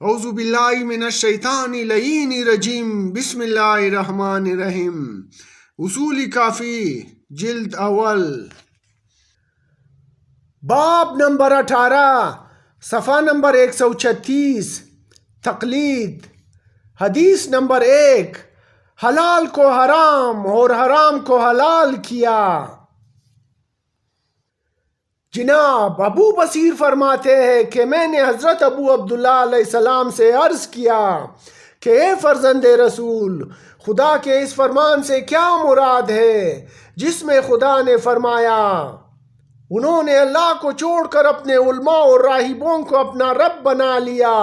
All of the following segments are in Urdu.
اعوذ باللہ من الشیطان اللعین الرجیم بسم اللہ الرحمن الرحیم۔ اصول کافی جلد اول، باب نمبر 18، صفحہ نمبر 136، تقلید۔ حدیث نمبر 1، حلال کو حرام اور حرام کو حلال کیا۔ جناب ابو بصیر فرماتے ہیں کہ میں نے حضرت ابو عبداللہ علیہ السلام سے عرض کیا کہ اے فرزند رسول، خدا کے اس فرمان سے کیا مراد ہے جس میں خدا نے فرمایا انہوں نے اللہ کو چھوڑ کر اپنے علماء اور راہبوں کو اپنا رب بنا لیا۔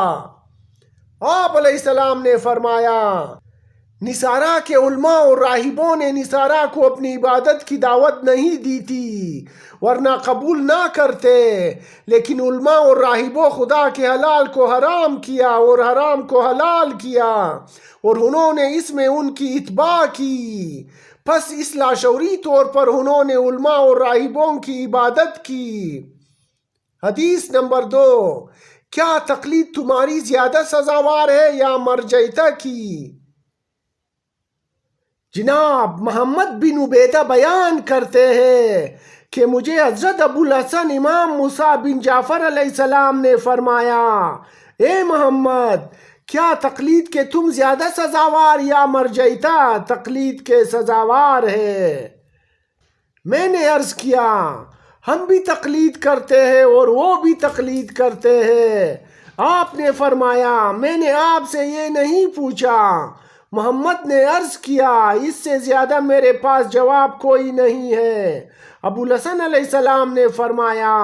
آپ علیہ السلام نے فرمایا نصارہ کے علماء اور راہبوں نے نصارہ کو اپنی عبادت کی دعوت نہیں دی تھی ورنہ قبول نہ کرتے، لیکن علماء اور راہبوں خدا کے حلال کو حرام کیا اور حرام کو حلال کیا اور انہوں نے اس میں ان کی اتباع کی، پس اس لاشعوری طور پر انہوں نے علماء اور راہبوں کی عبادت کی۔ حدیث نمبر 2، کیا تقلید تمہاری زیادہ سزاوار ہے یا مرجعیتہ کی؟ جناب محمد بن عبیدہ بیان کرتے ہیں کہ مجھے حضرت ابو الحسن امام موسیٰ بن جعفر علیہ السلام نے فرمایا اے محمد، کیا تقلید کے تم زیادہ سزاوار یا مرجعیتہ تقلید کے سزاوار ہے؟ میں نے عرض کیا ہم بھی تقلید کرتے ہیں اور وہ بھی تقلید کرتے ہیں۔ آپ نے فرمایا میں نے آپ سے یہ نہیں پوچھا۔ محمد نے عرض کیا اس سے زیادہ میرے پاس جواب کوئی نہیں ہے۔ ابو الحسن علیہ السلام نے فرمایا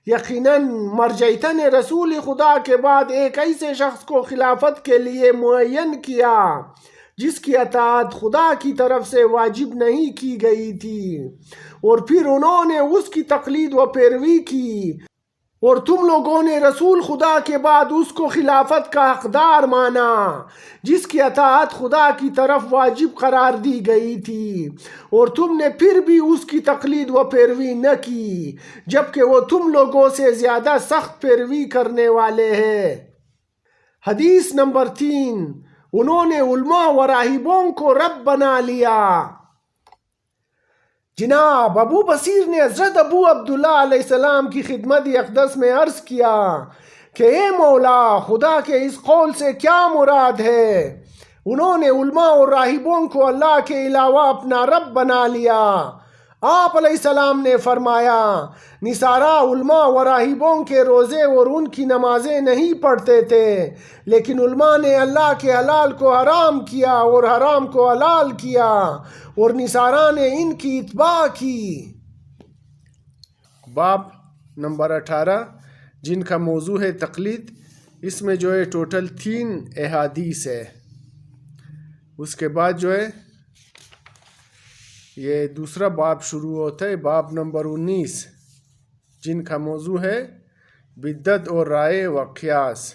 یقیناً مرجعیتہ نے رسول خدا کے بعد ایک ایسے شخص کو خلافت کے لیے معین کیا جس کی اطاعت خدا کی طرف سے واجب نہیں کی گئی تھی، اور پھر انہوں نے اس کی تقلید و پیروی کی، اور تم لوگوں نے رسول خدا کے بعد اس کو خلافت کا حقدار مانا جس کی اطاعت خدا کی طرف واجب قرار دی گئی تھی، اور تم نے پھر بھی اس کی تقلید و پیروی نہ کی جبکہ وہ تم لوگوں سے زیادہ سخت پیروی کرنے والے ہیں۔ حدیث نمبر 3، انہوں نے علماء و راہبوں کو رب بنا لیا۔ جناب ابو بصیر نے حضرت ابو عبداللہ علیہ السلام کی خدمت اقدس میں عرض کیا کہ اے مولا، خدا کے اس قول سے کیا مراد ہے؟ انہوں نے علماء اور راہبوں کو اللہ کے علاوہ اپنا رب بنا لیا۔ آپ علیہ السلام نے فرمایا نصارہ علماء و راہبوں کے روزے اور ان کی نمازیں نہیں پڑھتے تھے، لیکن علماء نے اللہ کے حلال کو حرام کیا اور حرام کو حلال کیا، اور نصارہ نے ان کی اتباع کی۔ باب نمبر 18، جن کا موضوع ہے تقلید۔ اس میں جو ہے ٹوٹل 3 احادیث ہے۔ اس کے بعد جو ہے یہ دوسرا باب شروع ہوتا ہے، باب نمبر 19، جن کا موضوع ہے بدعت اور رائے و قیاس۔